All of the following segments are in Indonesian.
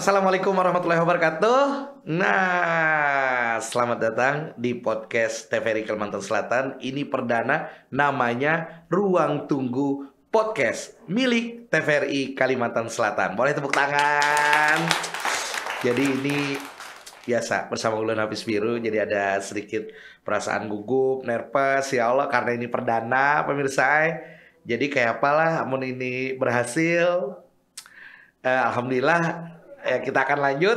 Assalamualaikum warahmatullahi wabarakatuh. Nah, selamat datang di podcast TVRI Kalimantan Selatan. Ini perdana, namanya Ruang Tunggu Podcast milik TVRI Kalimantan Selatan. Boleh tepuk tangan. Jadi ini biasa bersama Ulan Hafiz Biru. Jadi ada sedikit perasaan gugup, nervous. Ya Allah, karena ini perdana pemirsa. Jadi kayak apalah, amun ini berhasil. Alhamdulillah. Kita akan lanjut,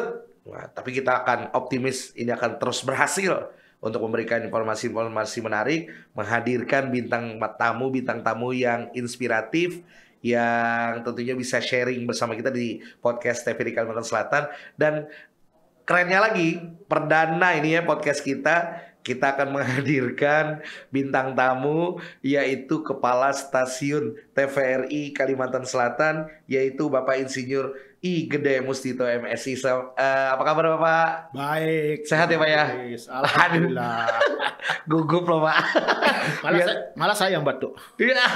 tapi kita akan optimis ini akan terus berhasil untuk memberikan informasi-informasi menarik, menghadirkan bintang tamu yang inspiratif, yang tentunya bisa sharing bersama kita di podcast TVRI Kalimantan Selatan. Dan kerennya lagi, perdana ini ya podcast kita akan menghadirkan bintang tamu, yaitu Kepala Stasiun TVRI Kalimantan Selatan, yaitu Bapak Insinyur I Gede Mustito MSI. Apa kabar Bapak? Baik. Sehat ya Pak ya? Alhamdulillah. Gugup loh Pak. Malah saya yang batuk. Iya.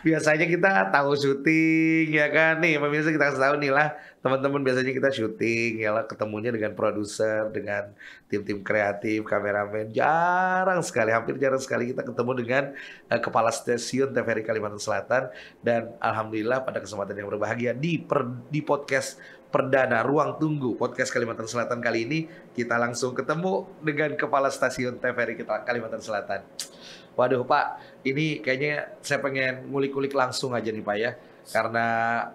Biasanya kita tahu syuting ya kan. Nih pemirsa, kita kasih tahu nih lah, teman-teman, biasanya kita syuting ya lah, ketemunya dengan produser, dengan tim-tim kreatif, kameramen. Jarang sekali, hampir jarang sekali kita ketemu dengan Kepala Stasiun TVRI Kalimantan Selatan. Dan alhamdulillah pada kesempatan yang berbahagia di podcast perdana Ruang Tunggu Podcast Kalimantan Selatan kali ini, kita langsung ketemu dengan Kepala Stasiun TVRI Kalimantan Selatan. Waduh Pak, ini kayaknya saya pengen ngulik-ngulik langsung aja nih Pak ya. Karena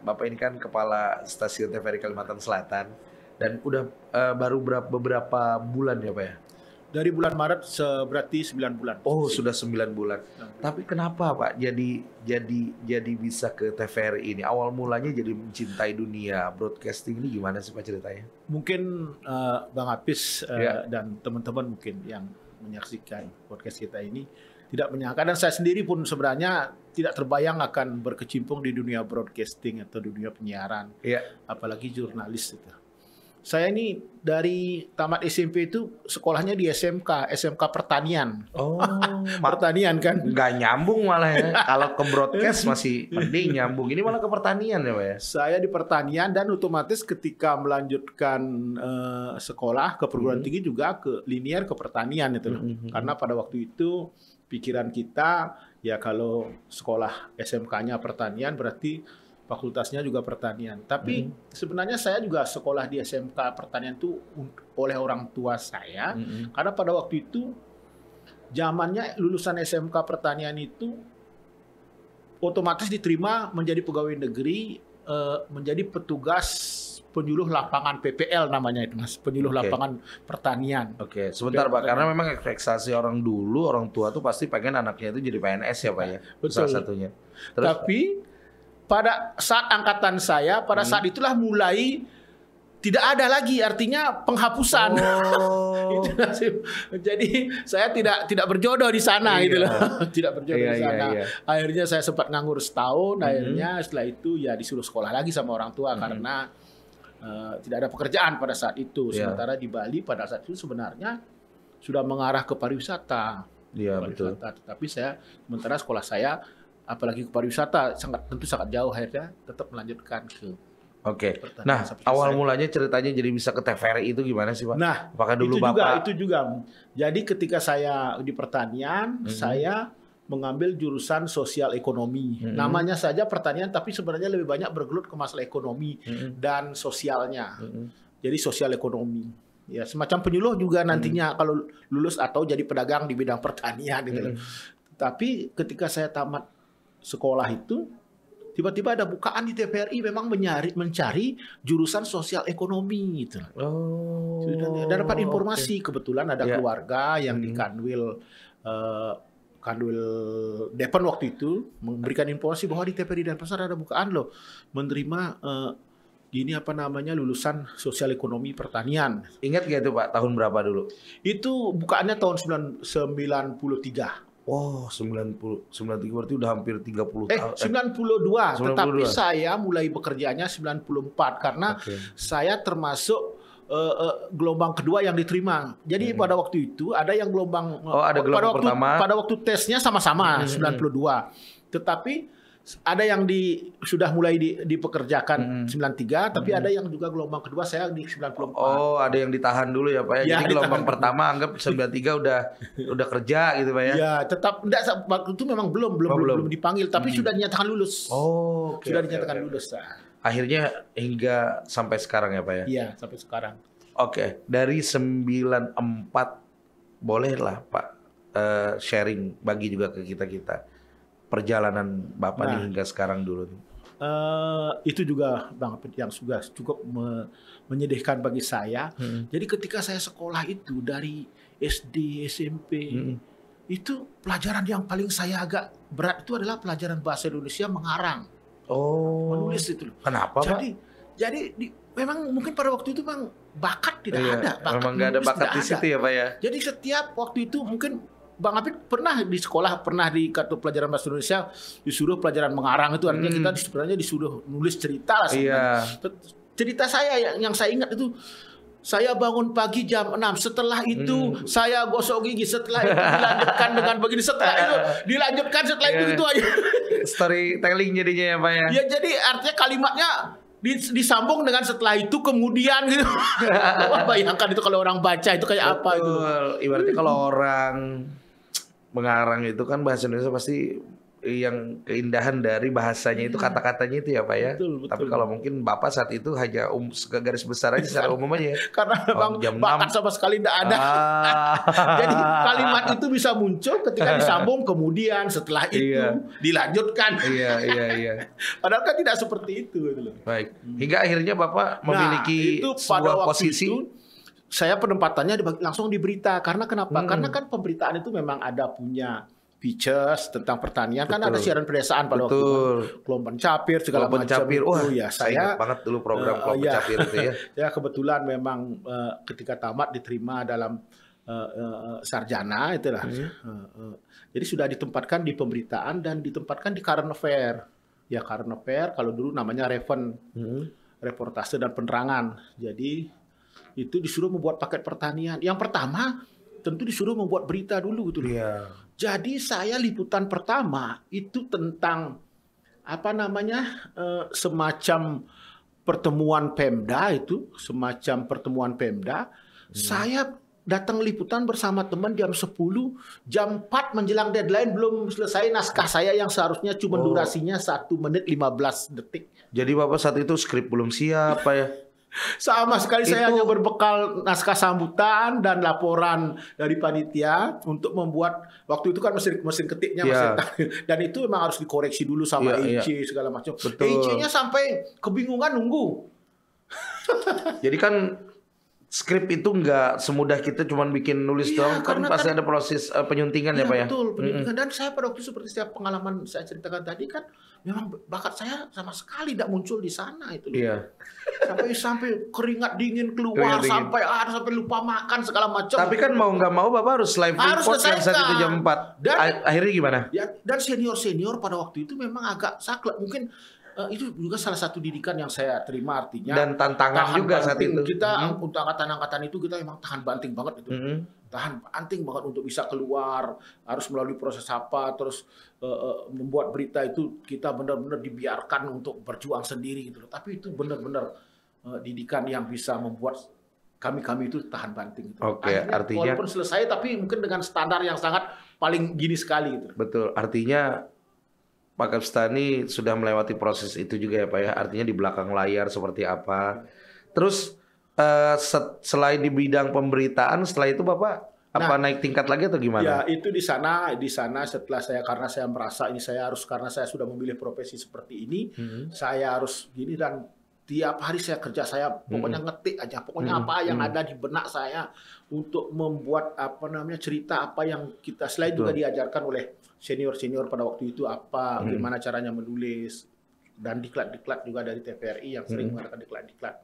Bapak ini kan Kepala Stasiun TVRI Kalimantan Selatan. Dan udah baru beberapa bulan ya Pak ya? Dari bulan Maret berarti 9 bulan. Oh, sudah 9 bulan. Tapi kenapa Pak jadi bisa ke TVRI ini? Awal mulanya jadi mencintai dunia broadcasting ini gimana sih Pak ceritanya? Mungkin Bang Hafiz dan teman-teman mungkin yang menyaksikan podcast kita ini tidak menyangka, dan saya sendiri pun sebenarnya tidak terbayang akan berkecimpung di dunia broadcasting atau dunia penyiaran, apalagi jurnalis itu. Saya ini dari tamat SMP itu sekolahnya di SMK Pertanian. Oh, pertanian kan? Nggak nyambung malah ya. Kalau ke broadcast masih mending nyambung. Ini malah ke pertanian ya Pak ya? Saya di pertanian, dan otomatis ketika melanjutkan sekolah ke perguruan tinggi juga ke linear ke pertanian itu. Karena pada waktu itu pikiran kita ya kalau sekolah SMK-nya pertanian berarti fakultasnya juga pertanian. Tapi sebenarnya saya juga sekolah di SMK pertanian itu oleh orang tua saya. Karena pada waktu itu zamannya lulusan SMK pertanian itu otomatis diterima menjadi pegawai negeri, menjadi petugas penyuluh lapangan PPL namanya itu Mas, penyuluh lapangan pertanian. Oke, sebentar Pak, karena memang ekspektasi orang dulu, orang tua tuh pasti pengen anaknya itu jadi PNS ya Pak ya. Betul. Salah satunya. Terus, tapi pada saat angkatan saya, pada saat itulah mulai tidak ada lagi, artinya penghapusan. Oh. Jadi saya tidak berjodoh di sana gitu loh. Tidak berjodoh di sana. Akhirnya saya sempat nganggur setahun, akhirnya setelah itu ya disuruh sekolah lagi sama orang tua karena tidak ada pekerjaan pada saat itu. Sementara di Bali pada saat itu sebenarnya sudah mengarah ke pariwisata. Iya, betul. Tapi sementara sekolah saya apalagi ke pariwisata tentu sangat jauh, akhirnya tetap melanjutkan ke. Oke. Nah, awal mulanya ceritanya jadi bisa ke TVRI itu gimana sih Pak? Nah, apakah dulu itu juga. Jadi ketika saya di pertanian, saya mengambil jurusan sosial ekonomi. Namanya saja pertanian, tapi sebenarnya lebih banyak bergelut ke masalah ekonomi dan sosialnya. Jadi sosial ekonomi. Ya, semacam penyuluh juga nantinya kalau lulus atau jadi pedagang di bidang pertanian gitu. Tapi ketika saya tamat sekolah itu, tiba-tiba ada bukaan di TVRI memang mencari jurusan sosial ekonomi gitu. Oh. Dan dapat informasi, kebetulan ada keluarga yang di Kanwil Depon waktu itu memberikan informasi bahwa di TVRI Denpasar ada bukaan loh, menerima lulusan sosial ekonomi pertanian. Ingat gak itu Pak, tahun berapa dulu? Itu bukaannya tahun 93. Oh, 93 berarti udah hampir 30 tahun. 92, tetapi saya mulai bekerjanya 94 karena saya termasuk gelombang kedua yang diterima. Jadi pada waktu itu ada yang gelombang ada gelombang pertama. Pada waktu tesnya sama-sama 92. Tetapi ada yang sudah mulai dipekerjakan 93, tapi ada yang juga gelombang kedua saya di 94. Oh, ada yang ditahan dulu ya Pak ya. Ya, Jadi gelombang ditahan. pertama anggap 93 udah kerja gitu Pak ya. Ya, tetap enggak, waktu itu memang belum dipanggil, tapi sudah dinyatakan lulus. Oh, oke, sudah oke, dinyatakan oke. lulus. Nah. Akhirnya hingga sampai sekarang ya Pak ya. Iya, sampai sekarang. Oke, dari 94 bolehlah Pak sharing bagi juga ke kita perjalanan Bapak nih hingga sekarang dulu. Itu juga Bang Apit yang juga cukup menyedihkan bagi saya. Jadi ketika saya sekolah itu dari SD, SMP, itu pelajaran yang paling saya agak berat itu adalah pelajaran bahasa Indonesia mengarang, menulis itu. Kenapa Pak? Jadi memang mungkin pada waktu itu Bang bakat tidak ada, memang nggak ada bakat di situ ya Pak ya. Jadi setiap waktu itu mungkin Bang Apit pernah di sekolah, pernah di kartu pelajaran bahasa Indonesia disuruh pelajaran mengarang, itu artinya kita sebenarnya disuruh nulis cerita lah sebenarnya. Cerita saya yang saya ingat itu, saya bangun pagi jam 6, setelah itu saya gosok gigi, setelah itu dilanjutkan dengan begini, setelah itu dilanjutkan, setelah itu aja. Storytelling jadinya ya Pak ya. Ya jadi artinya kalimatnya disambung dengan setelah itu kemudian gitu. Wah, bayangkan itu kalau orang baca itu kayak apa itu. Ibaratnya kalau orang mengarang itu kan bahasa Indonesia pasti yang keindahan dari bahasanya itu kata-katanya itu ya Pak ya. Betul. Tapi kalau mungkin Bapak saat itu hanya garis besar aja secara umum aja ya. Karena memang bakat sama sekali tidak ada. Jadi kalimat itu bisa muncul ketika disambung kemudian setelah itu dilanjutkan. Iya. Padahal kan tidak seperti itu gitu loh. Baik. Hingga akhirnya Bapak memiliki itu pada sebuah waktu posisi. itu, saya penempatannya langsung di berita. Karena kenapa? Karena kan pemberitaan itu memang ada punya features tentang pertanian. Kan ada siaran pedesaan pada waktu itu. Kelompok Pencapir segala macam itu. Wah, ya saya ingat banget dulu program Kelompok Pencapir itu ya. Ya kebetulan memang ketika tamat diterima dalam sarjana itulah. Jadi sudah ditempatkan di pemberitaan dan ditempatkan di current affair. Ya current affair kalau dulu namanya Raven. Reportase dan penerangan. Jadi itu disuruh membuat paket pertanian. Yang pertama tentu disuruh membuat berita dulu gitu. Jadi saya liputan pertama itu tentang apa namanya semacam pertemuan Pemda itu, Saya datang liputan bersama teman jam 10, jam 4 menjelang deadline belum selesai naskah saya yang seharusnya cuma durasinya 1 menit 15 detik. Jadi Bapak saat itu skrip belum siap Pak ya? Sama sekali saya hanya berbekal naskah sambutan dan laporan dari panitia untuk membuat, waktu itu kan mesin ketiknya dan itu memang harus dikoreksi dulu sama EC segala macam. EC-nya sampai kebingungan nunggu. Jadi kan skrip itu nggak semudah kita cuma bikin nulis doang, kan pasti ada proses penyuntingan ya Pak ya? Betul, penyuntingan. Dan saya pada waktu itu seperti setiap pengalaman saya ceritakan tadi kan, memang bakat saya sama sekali tidak muncul di sana itu. Sampai keringat dingin keluar, sampai lupa makan segala macam. Tapi kan mau nggak mau Bapak harus live report yang saat itu jam 4. Akhirnya gimana? Ya, dan senior pada waktu itu memang agak saklek. Mungkin itu juga salah satu didikan yang saya terima, artinya dan tantangan juga saat itu. Kita untuk angkatan-angkatan itu kita memang tahan banting banget itu. Tahan banting banget untuk bisa keluar, harus melalui proses apa, terus membuat berita itu kita benar-benar dibiarkan untuk berjuang sendiri gitu loh. Tapi itu benar-benar didikan yang bisa membuat kami itu tahan banting gitu. Artinya walaupun selesai tapi mungkin dengan standar yang sangat paling gini sekali gitu. Betul, artinya Pak Kapstani sudah melewati proses itu juga ya Pak ya. Artinya di belakang layar seperti apa. Terus selain di bidang pemberitaan, setelah itu Bapak naik tingkat lagi atau gimana? Ya itu di sana setelah karena saya merasa ini karena saya sudah memilih profesi seperti ini, saya harus gini, dan tiap hari saya kerja, saya pokoknya ngetik aja, pokoknya apa yang ada di benak saya untuk membuat cerita apa yang kita selain juga diajarkan oleh senior pada waktu itu gimana caranya menulis, dan diklat-diklat juga dari TVRI yang sering mengadakan diklat-diklat.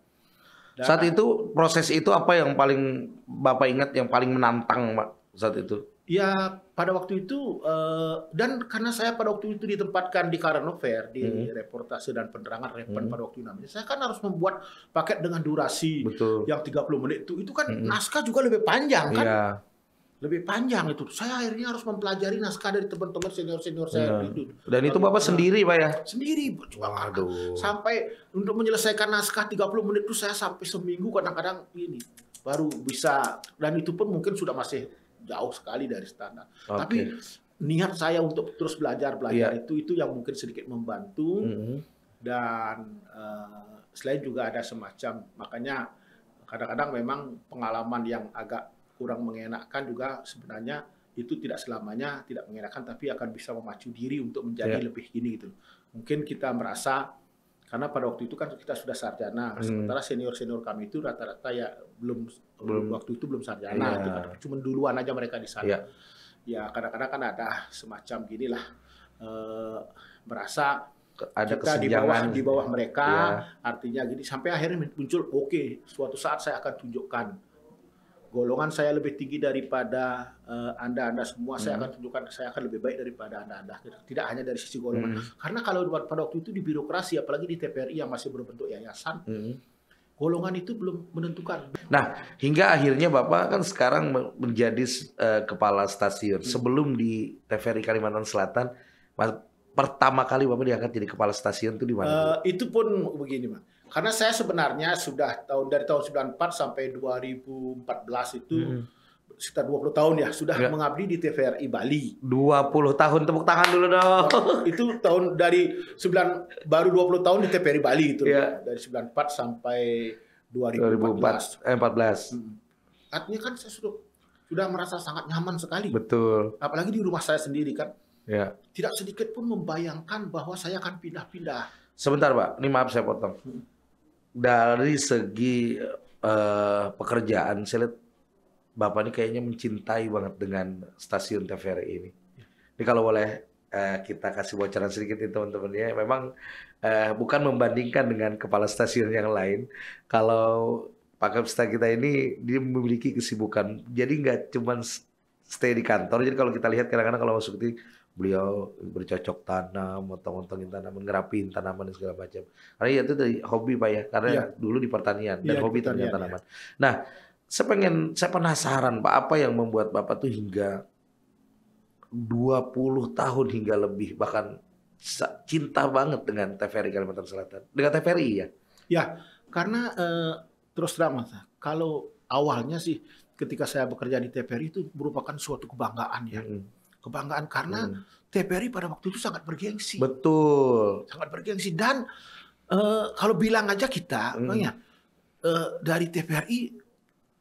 Saat itu proses itu apa yang paling Bapak ingat yang paling menantang Pak saat itu? Ya pada waktu itu dan karena saya pada waktu itu ditempatkan di current affair, di reportase dan penerangan Reven pada waktu itu namanya, saya kan harus membuat paket dengan durasi yang 30 menit itu kan naskah juga lebih panjang kan. lebih panjang itu. Saya akhirnya harus mempelajari naskah dari teman-teman senior-senior saya itu. Dan itu Bapak sendiri, Pak ya? Sendiri berjuang. Waduh. Sampai untuk menyelesaikan naskah 30 menit itu saya sampai seminggu kadang-kadang ini baru bisa, dan itu pun mungkin sudah masih jauh sekali dari standar. Tapi niat saya untuk terus belajar itu yang mungkin sedikit membantu. Dan selain juga ada semacam, makanya kadang-kadang memang pengalaman yang agak kurang mengenakan juga sebenarnya itu tidak selamanya tidak mengenakan, tapi akan bisa memacu diri untuk menjadi lebih gini gitu. Mungkin kita merasa karena pada waktu itu kan kita sudah sarjana, sementara senior-senior kami itu rata-rata ya belum waktu itu belum sarjana, gitu kan. Cuma duluan aja mereka di sana. Ya kadang-kadang kan ada semacam ginilah merasa ada kita di bawah mereka, artinya gini sampai akhirnya muncul suatu saat saya akan tunjukkan golongan saya lebih tinggi daripada Anda semua. Saya akan tunjukkan saya akan lebih baik daripada Anda. Tidak hanya dari sisi golongan. Karena kalau pada waktu itu di birokrasi, apalagi di TVRI yang masih berbentuk yayasan, golongan itu belum menentukan. Nah, hingga akhirnya Bapak kan sekarang menjadi kepala stasiun. Sebelum di TVRI Kalimantan Selatan, pertama kali Bapak diangkat jadi kepala stasiun itu di mana? Itu pun begini, Mas. Karena saya sebenarnya sudah dari tahun 94 sampai 2014 itu sekitar 20 tahun ya sudah mengabdi di TVRI Bali. 20 tahun, tepuk tangan dulu dong. Itu tahun baru 20 tahun di TVRI Bali itu. Dari 94 sampai 2014. 2014. Artinya kan saya sudah merasa sangat nyaman sekali. Betul. Apalagi di rumah saya sendiri kan. Ya. Tidak sedikit pun membayangkan bahwa saya akan pindah-pindah. Sebentar Pak, ini maaf saya potong. Dari segi pekerjaan, saya lihat Bapak ini kayaknya mencintai banget dengan stasiun TVRI ini. Ini kalau boleh kita kasih bocoran sedikit nih teman-teman ya. Memang bukan membandingkan dengan kepala stasiun yang lain. Kalau Pak Kapsta kita ini dia memiliki kesibukan. Jadi nggak cuma stay di kantor. Jadi kalau kita lihat kadang-kadang kalau masuk itu beliau bercocok tanam, motong-motongin tanaman, ngerapiin tanaman dan segala macam. Karena itu dari hobi Pak ya, karena dulu di pertanian dan hobi ternyata tanaman. Nah, saya penasaran Pak, apa yang membuat Bapak tuh hingga 20 tahun hingga lebih bahkan cinta banget dengan TVRI Kalimantan Selatan, dengan TVRI ya? Ya, karena terus terang Mas, kalau awalnya sih ketika saya bekerja di TVRI itu merupakan suatu kebanggaan ya. Kebanggaan karena TVRI pada waktu itu sangat bergengsi. Betul. Sangat bergengsi. Dan kalau bilang aja kita, dari TVRI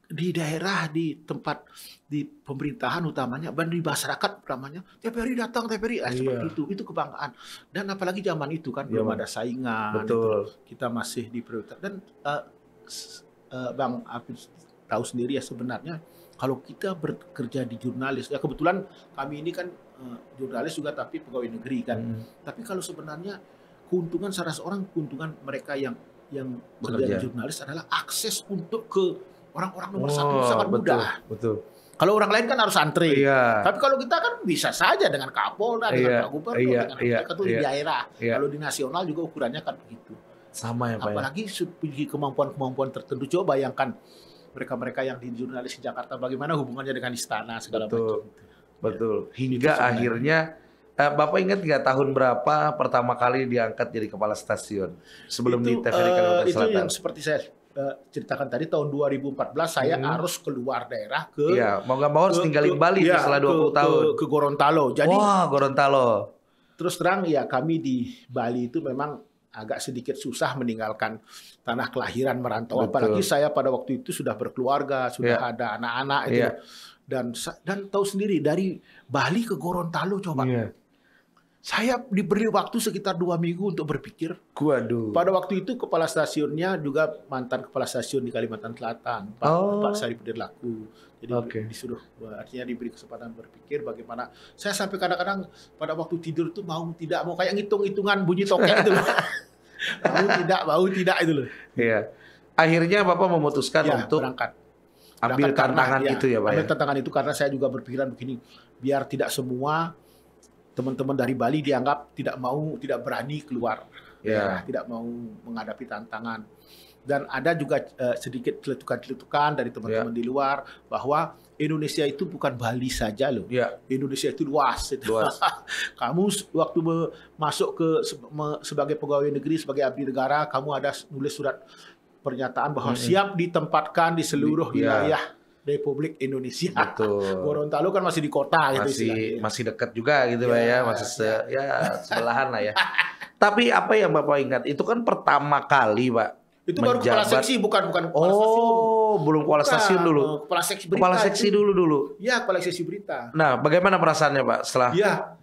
di daerah, di tempat, di pemerintahan utamanya, dan di masyarakat utamanya, TVRI datang, TVRI, seperti itu kebanggaan. Dan apalagi zaman itu kan belum ada saingan. Betul. Itu, kita masih di prioritas. Dan Bang Afif tahu sendiri ya sebenarnya, kalau kita bekerja di jurnalis, ya kebetulan kami ini kan jurnalis juga tapi pegawai negeri kan. Tapi kalau sebenarnya keuntungan salah seorang keuntungan mereka yang bekerja di jurnalis adalah akses untuk ke orang-orang nomor satu sangat mudah. Betul. Kalau orang lain kan harus antri. Tapi kalau kita kan bisa saja dengan Kapolda, dengan Pak Gubernur, dengan mereka tuh di daerah. Kalau di nasional juga ukurannya kan begitu. Sama ya Pak. Apalagi kemampuan-kemampuan tertentu. Coba bayangkan mereka-mereka yang di jurnalis di Jakarta bagaimana hubungannya dengan istana segala macam. Betul. Hingga akhirnya Bapak ingat nggak tahun berapa pertama kali diangkat jadi kepala stasiun sebelum di TVRI Kalimantan Selatan? Itu yang seperti saya ceritakan tadi tahun 2014 saya harus keluar daerah ke. Iya, mau nggak mau harus tinggalin Bali setelah 20 tahun. Ke Gorontalo. Jadi, Gorontalo. Terus terang ya kami di Bali itu memang agak sedikit susah meninggalkan tanah kelahiran merantau. Betul. Apalagi saya pada waktu itu sudah berkeluarga, sudah ada anak-anak itu. Dan tahu sendiri dari Bali ke Gorontalo coba. Saya diberi waktu sekitar 2 minggu untuk berpikir. Waduh. Pada waktu itu kepala stasiunnya juga mantan kepala stasiun di Kalimantan Selatan, Pak Saripudin Laku. Jadi disuruh, artinya diberi kesempatan berpikir bagaimana. Saya sampai kadang-kadang pada waktu tidur tuh mau tidak mau kayak ngitung-hitungan bunyi tokek itu loh. mau tidak itu loh. Iya. Akhirnya Bapak memutuskan untuk berangkat. Ambil tantangan itu ya Pak. Ambil tantangan itu karena saya juga berpikiran begini, biar tidak semua teman-teman dari Bali dianggap tidak berani keluar, tidak mau menghadapi tantangan. Dan ada juga sedikit celetukan-celetukan dari teman-teman di luar bahwa Indonesia itu bukan Bali saja loh. Indonesia itu luas. Luas. Kamu waktu masuk ke sebagai pegawai negeri, sebagai abdi negara, kamu ada nulis surat pernyataan bahwa siap ditempatkan di seluruh wilayah Republik Indonesia. Betul. Gorontalo kan masih di kota gitu masih dekat juga gitu Pak ya, masih sebelahan lah ya. Tapi apa yang Bapak ingat? Itu kan pertama kali Pak. Itu baru kepala seksi, bukan kepala stasiun. Oh, belum kepala stasiun dulu. Kepala seksi berita. Kepala seksi dulu. Iya, kepala seksi berita. Nah, bagaimana perasaannya Pak setelah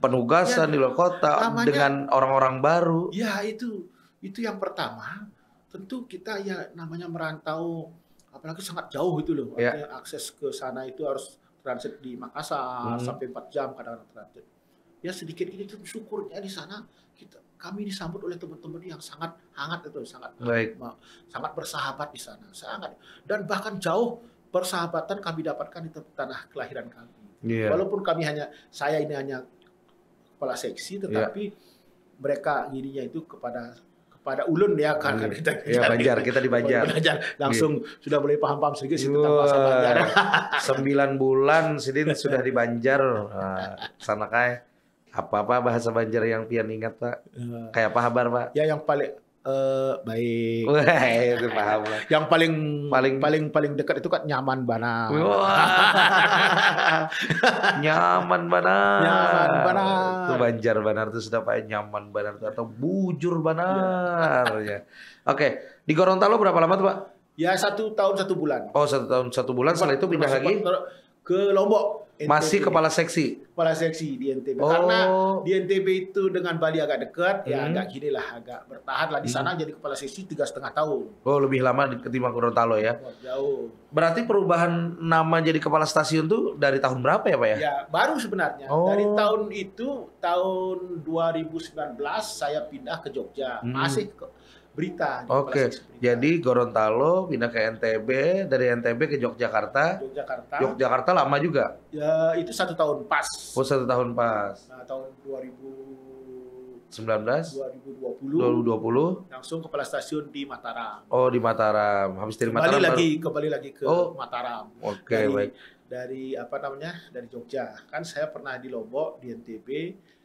penugasan di luar kota dengan orang-orang baru? Ya, itu yang pertama. Tentu kita ya namanya merantau, apalagi sangat jauh itu loh. Artinya akses ke sana itu harus transit di Makassar sampai 4 jam kadang-kadang transit. Ya sedikit ini tuh syukurnya di sana kami disambut oleh teman-teman yang sangat hangat itu, sangat bersahabat di sana, sangat. Dan bahkan jauh persahabatan kami dapatkan di tanah kelahiran kami. Walaupun saya ini hanya kepala seksi, tetapi mereka ininya itu kepada ulun ya kan. Banjar, kita di Banjar. Langsung sudah mulai paham-paham sedikit tentang bahasa Banjar. 9 bulan Sidin sudah di Banjar. Sana kayak apa-apa bahasa Banjar yang pian ingat Pak? Kayak apa kabar Pak? Ya yang paling baik. Wah, itu paham lah. Yang paling dekat itu kan nyaman bana. Nyaman banar. Nyaman banar. Itu Banjar banar itu sudah Pak, nyaman banar atau bujur banar ya. Oke, di Gorontalo berapa lama tuh Pak? Ya 1 tahun 1 bulan. Oh 1 tahun 1 bulan, setelah itu pindah lagi ke Lombok. NTB. Masih kepala seksi? Kepala seksi di NTB. Karena di NTB itu dengan Bali agak dekat, ya agak gini lah, agak bertahan lah. Di sana jadi kepala seksi 3,5 tahun. Oh lebih lama ketimbang Gorontalo ya? Jauh. Berarti perubahan nama jadi kepala stasiun tuh dari tahun berapa ya Pak ya? Ya baru sebenarnya. Dari tahun itu, tahun 2019 saya pindah ke Jogja. Masih ke berita. Oke, jadi Gorontalo pindah ke NTB, dari NTB ke Yogyakarta. Yogyakarta lama juga? Ya itu 1 tahun pas. Oh 1 tahun pas. Nah tahun 2020 langsung kepala stasiun di Mataram. Oh di Mataram, habis dari Mataram kembali lagi ke Mataram. Oke, baik. Dari dari Jogja. Kan saya pernah di Lombok, di NTB,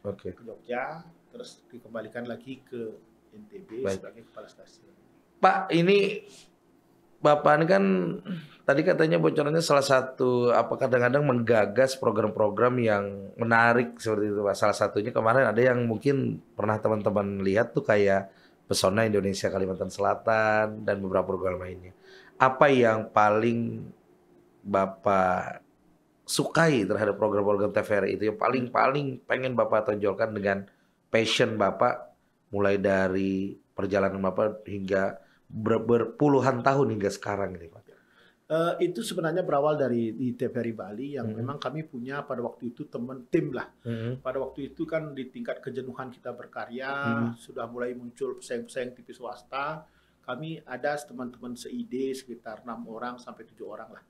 ke Jogja, terus dikembalikan lagi ke NTB sebagai kepala stasiun. Pak, ini Bapak ini kan tadi katanya bocorannya salah satu kadang-kadang menggagas program-program yang menarik seperti itu Pak. Salah satunya kemarin ada yang mungkin pernah teman-teman lihat tuh kayak Pesona Indonesia Kalimantan Selatan dan beberapa program lainnya. Apa yang paling Bapak sukai terhadap program-program TVRI itu yang paling pengen Bapak tonjolkan dengan passion Bapak mulai dari perjalanan Bapak hingga berpuluhan tahun hingga sekarang ini Pak? Itu sebenarnya berawal dari di TVRI Bali yang memang kami punya pada waktu itu tim lah. Pada waktu itu kan di tingkat kejenuhan kita berkarya, sudah mulai muncul pesaing-pesaing TV swasta. Kami ada teman-teman seide sekitar 6 orang sampai 7 orang lah.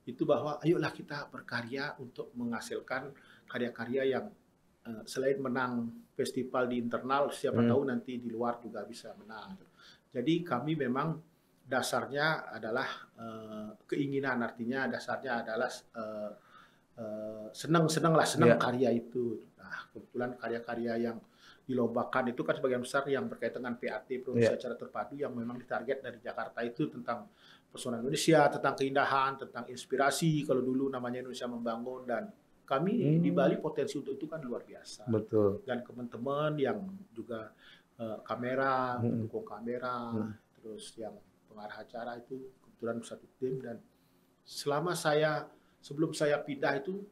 Itu bahwa ayolah kita berkarya untuk menghasilkan karya-karya yang selain menang festival di internal, siapa tahu nanti di luar juga bisa menang. Jadi kami memang dasarnya adalah keinginan, artinya dasarnya adalah senang karya itu. Nah, kebetulan karya-karya yang dilombakan itu kan sebagian besar yang berkaitan dengan PAT, produksi acara terpadu, yang memang ditarget dari Jakarta itu tentang pesona Indonesia, tentang keindahan, tentang inspirasi. Kalau dulu namanya Indonesia Membangun, dan kami di Bali potensi untuk itu kan luar biasa. Betul. Dan teman-teman yang juga kamera, pendukung kamera, terus yang pengarah acara itu kebetulan satu tim. Dan sebelum saya pindah itu,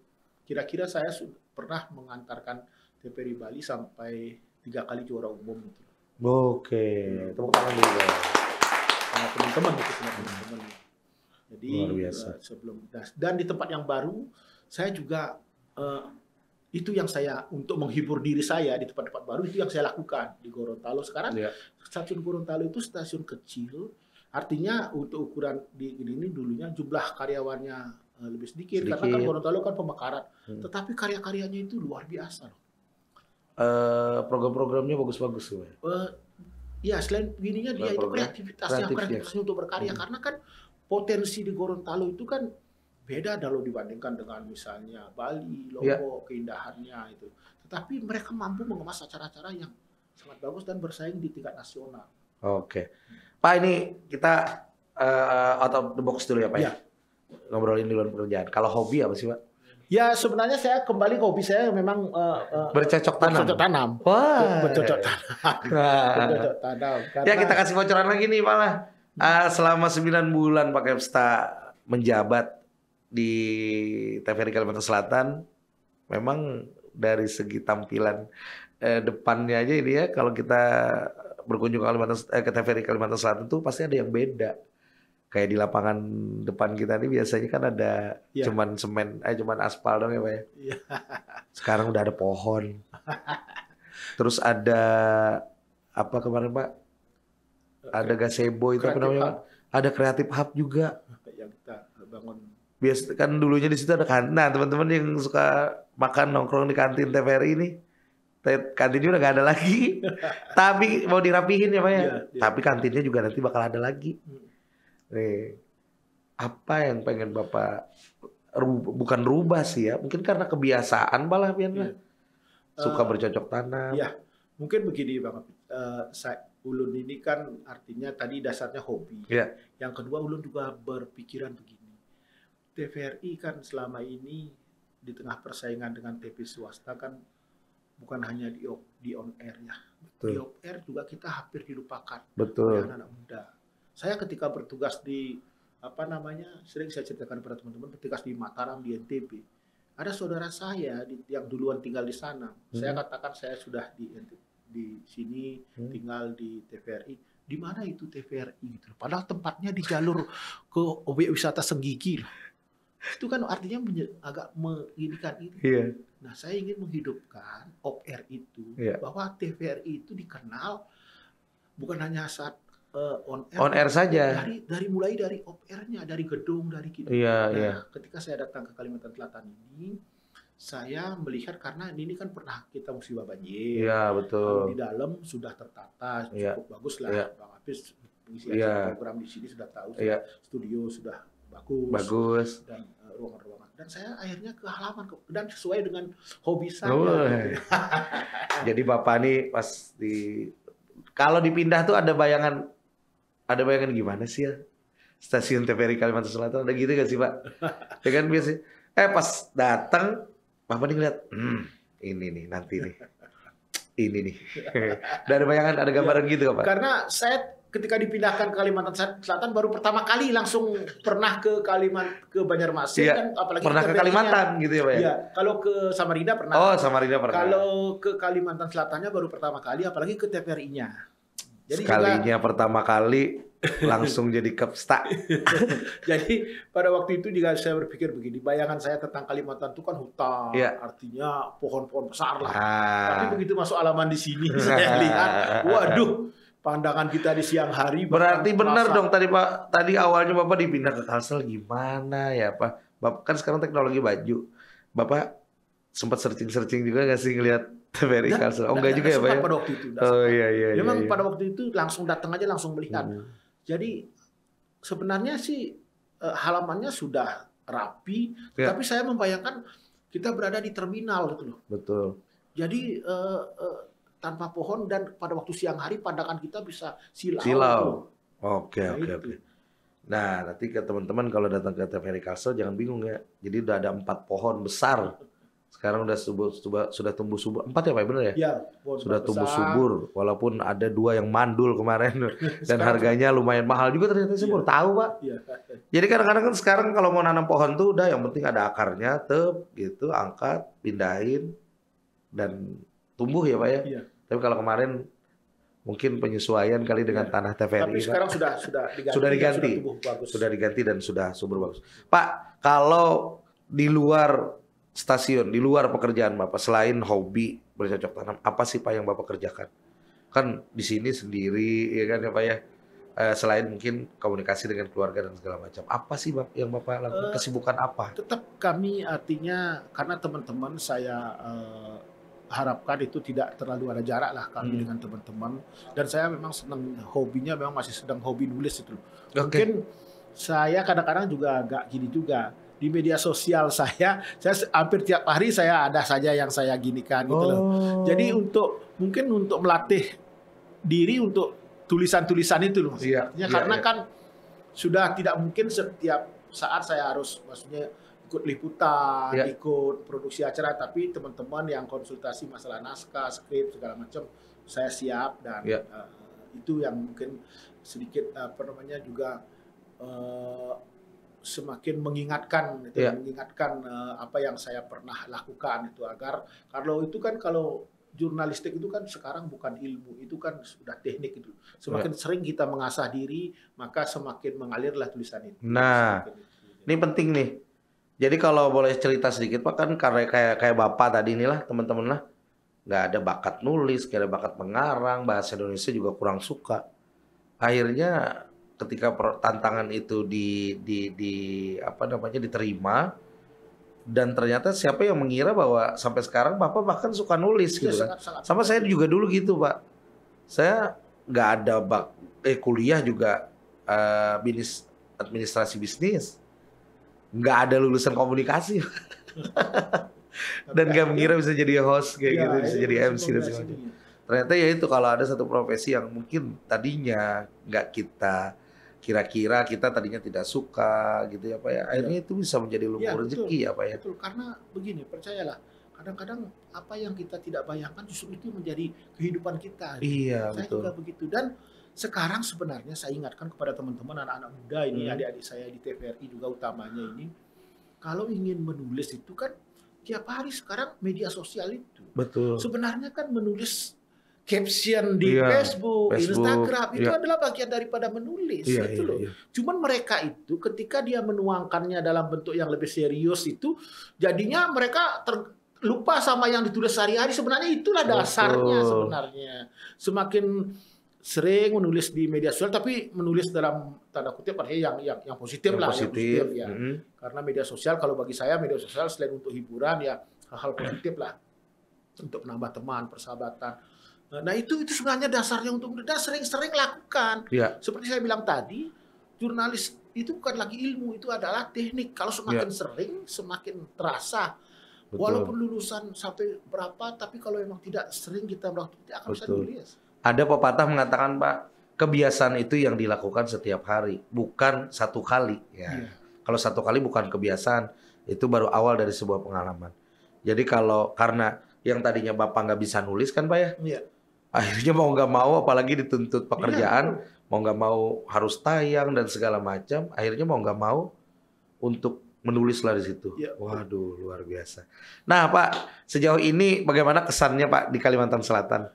kira-kira saya pernah mengantarkan TVRI Bali sampai 3 kali juara umum gitu. Oke, tepuk tangan dulu. Sama teman-teman itu, teman-teman. Jadi luar biasa. Dan di tempat yang baru, saya juga itu yang saya untuk menghibur diri saya di tempat-tempat baru, itu yang saya lakukan di Gorontalo. Sekarang stasiun Gorontalo itu stasiun kecil, artinya untuk ukuran di ini dulunya jumlah karyawannya lebih sedikit. Karena kan Gorontalo kan pemekaran, tetapi karya-karyanya itu luar biasa loh. Program-programnya bagus-bagus tuh. ya selain begininya dia itu kreativitasnya untuk berkarya karena kan potensi di Gorontalo itu kan beda kalau dibandingkan dengan misalnya Bali, Lombok, keindahannya itu. Tetapi mereka mampu mengemas acara-acara yang sangat bagus dan bersaing di tingkat nasional. Oke. Pak, ini kita out of the box dulu ya Pak ya? Ngobrolin di luar pekerjaan. Kalau hobi apa sih Pak? Ya sebenarnya saya kembali ke hobi saya memang bercocok tanam. Wah. Bercocok tanam. Bercocok tanam. Ya kita kasih bocoran lagi nih Pak lah. Selama 9 bulan Pak Kepsta menjabat di TVRI Kalimantan Selatan, memang dari segi tampilan depannya aja ini ya, kalau kita berkunjung ke TVRI Kalimantan Selatan tuh pasti ada yang beda. Kayak di lapangan depan kita ini biasanya kan ada cuman semen, cuman aspal dong ya Pak ya. Sekarang udah ada pohon. Terus ada apa kemarin Pak? Ada gazebo itu apa namanya Pak? Ada Creative Hub juga. Yang kita bangun. Biasa kan dulunya di situ ada kantin. Nah teman-teman yang suka makan nongkrong di kantin TVRI ini, kantinnya udah gak ada lagi. Tapi mau dirapihin ya Pak ya. Tapi kantinnya juga nanti bakal ada lagi. Nih, apa yang pengen Bapak bukan rubah sih ya, mungkin karena kebiasaan malah suka bercocok tanam. Ya, mungkin begini Bang. Ulun ini kan artinya tadi dasarnya hobi. Yang kedua Ulun juga berpikiran begini. TVRI kan selama ini di tengah persaingan dengan TV swasta kan bukan hanya di on air ya. Betul. Di off air juga kita hampir dilupakan. Betul. Anak-anak muda. Saya ketika bertugas di sering saya ceritakan kepada teman-teman, bertugas di Mataram di NTB, ada saudara saya yang duluan tinggal di sana. Saya katakan saya sudah di sini tinggal di TVRI. Di mana itu TVRI gitu. Padahal tempatnya di jalur ke objek wisata Senggigi. Itu kan artinya agak menginikan itu. Nah, saya ingin menghidupkan off air itu bahwa TVRI itu dikenal bukan hanya saat on air saja. Mulai dari off airnya, dari gedung, dari gitu. Ketika saya datang ke Kalimantan Selatan ini, saya melihat karena ini kan pernah kita musibah banjir. Betul. Di dalam sudah tertata cukup bagus lah. Bang Hafiz pengisi program di sini sudah tahu. Studio sudah bagus. Dan ruangan-ruangan. Dan saya akhirnya ke halaman dan sesuai dengan hobi saya. Gitu. Jadi Bapak nih pas kalau dipindah tuh ada bayangan gimana sih ya? Stasiun TVRI Kalimantan Selatan ada gitu gak sih Pak? Ya kan biasa. Pas datang Bapak nih ngeliat, ini nih nanti nih, ini nih. Dari bayangan ada gambaran gitu Pak? Karena saya ketika dipindahkan ke Kalimantan Selatan baru pertama kali langsung pernah ke Banjarmasin kan, apalagi pernah ke Kalimantan gitu ya Pak ya? Iya, kalau ke Samarinda pernah. Oh Samarinda pernah. Kalau ke Kalimantan Selatannya baru pertama kali, apalagi ke TVRI-nya. Jadi sekalinya pertama kali langsung jadi Kepsta. Jadi pada waktu itu juga saya berpikir begini, bayangan saya tentang Kalimantan itu kan hutan, artinya pohon-pohon besar lah. Tapi begitu masuk halaman di sini saya lihat, waduh, pandangan kita di siang hari. Berarti benar dong tadi Pak, tadi awalnya Bapak dipindah ke Kalsel gimana ya Pak? Bapak kan sekarang teknologi baju. Bapak sempat searching juga nggak sih ngelihat TVRI Kalsel? Oh enggak juga ya Pak ya? Pada waktu itu. Iya. Memang pada waktu itu langsung datang aja langsung melihat. Jadi sebenarnya sih halamannya sudah rapi, tapi saya membayangkan kita berada di terminal gitu loh. Betul. Jadi tanpa pohon dan pada waktu siang hari pandangan kita bisa silau. Gitu. Oke. Nah, nanti ke teman-teman kalau datang ke TVRI Kalsel jangan bingung ya. Jadi udah ada 4 pohon besar. Sekarang sudah tumbuh subur. 4 ya Pak, benar ya? Iya. Sudah tumbuh subur. Walaupun ada 2 yang mandul kemarin. Dan harganya lumayan mahal juga ternyata saya baru tahu Pak. Jadi kadang-kadang kan sekarang kalau mau nanam pohon tuh udah yang penting ada akarnya, gitu, angkat, pindahin, dan tumbuh ya Pak ya? Tapi kalau kemarin mungkin penyesuaian kali dengan tanah TVRI. Tapi sekarang sudah diganti. Sudah diganti dan sudah subur bagus. Pak, kalau di luar stasiun, di luar pekerjaan Bapak, selain hobi bercocok tanam, apa sih Pak yang Bapak kerjakan? Kan di sini sendiri, ya kan ya Pak ya? Selain mungkin komunikasi dengan keluarga dan segala macam. Apa sih yang Bapak lakukan? Kesibukan apa? Tetap kami artinya, karena teman-teman saya harapkan itu tidak terlalu ada jarak lah kami dengan teman-teman. Dan saya memang senang, hobinya memang masih sedang hobi nulis itu. Mungkin saya kadang-kadang juga agak gini juga. Di media sosial saya hampir tiap hari saya ada saja yang saya ginikan gitu loh. Jadi mungkin untuk melatih diri untuk tulisan-tulisan itu loh. Artinya karena kan sudah tidak mungkin setiap saat saya harus maksudnya ikut liputan, ikut produksi acara, tapi teman-teman yang konsultasi masalah naskah, skrip segala macam saya siap dan itu yang mungkin sedikit juga semakin mengingatkan apa yang saya pernah lakukan itu, agar kalau jurnalistik itu kan sekarang bukan ilmu, itu kan sudah teknik itu. Semakin sering kita mengasah diri, maka semakin mengalirlah tulisan itu. Nah, ini penting nih. Jadi kalau boleh cerita sedikit Pak, kan karena kayak Bapak tadi inilah teman-teman lah, nggak ada bakat nulis, nggak ada bakat mengarang, bahasa Indonesia juga kurang suka. Akhirnya ketika tantangan itu diterima, dan ternyata siapa yang mengira bahwa sampai sekarang Bapak bahkan suka nulis gitu kan. Sama saya juga dulu gitu Pak. Saya nggak ada kuliah juga administrasi bisnis. Nggak ada lulusan komunikasi. Dan nggak mengira bisa jadi host kayak gitu, bisa jadi MC dan sebagainya. Ternyata ya itu, kalau ada satu profesi yang mungkin tadinya nggak kita kira-kira, kita tadinya tidak suka gitu ya Pak ya, akhirnya itu bisa menjadi lumbung rezeki ya Pak ya. Betul, karena begini, percayalah, kadang-kadang apa yang kita tidak bayangkan justru itu menjadi kehidupan kita. Iya, saya betul. juga begitu. Dan sekarang sebenarnya saya ingatkan kepada teman-teman anak-anak muda ini, adik-adik saya di TVRI juga utamanya ini, kalau ingin menulis itu kan tiap hari sekarang media sosial itu. Betul. Sebenarnya kan menulis caption di Facebook, Instagram itu adalah bagian daripada menulis itu loh. Cuman mereka itu ketika dia menuangkannya dalam bentuk yang lebih serius itu, jadinya mereka lupa sama yang ditulis sehari-hari. Sebenarnya itulah dasarnya sebenarnya. Semakin sering menulis di media sosial, tapi menulis dalam tanda kutip artinya yang positif lah, yang positif ya. Karena media sosial, kalau bagi saya media sosial selain untuk hiburan ya hal-hal positif lah, untuk menambah teman, persahabatan. Nah itu sebenarnya dasarnya untuk kita sering-sering lakukan. Seperti saya bilang tadi, jurnalis itu bukan lagi ilmu, itu adalah teknik. Kalau semakin sering, semakin terasa. Betul. Walaupun lulusan sampai berapa, tapi kalau memang tidak sering kita melakukan, tidak akan bisa nulis. Ada pepatah mengatakan Pak, kebiasaan itu yang dilakukan setiap hari, bukan satu kali. Kalau satu kali bukan kebiasaan, itu baru awal dari sebuah pengalaman. Jadi karena yang tadinya Bapak nggak bisa nulis kan Pak ya? Akhirnya mau nggak mau, apalagi dituntut pekerjaan, mau nggak mau harus tayang dan segala macam, akhirnya mau nggak mau untuk menulislah di situ. Waduh, luar biasa. Nah Pak, sejauh ini bagaimana kesannya Pak di Kalimantan Selatan?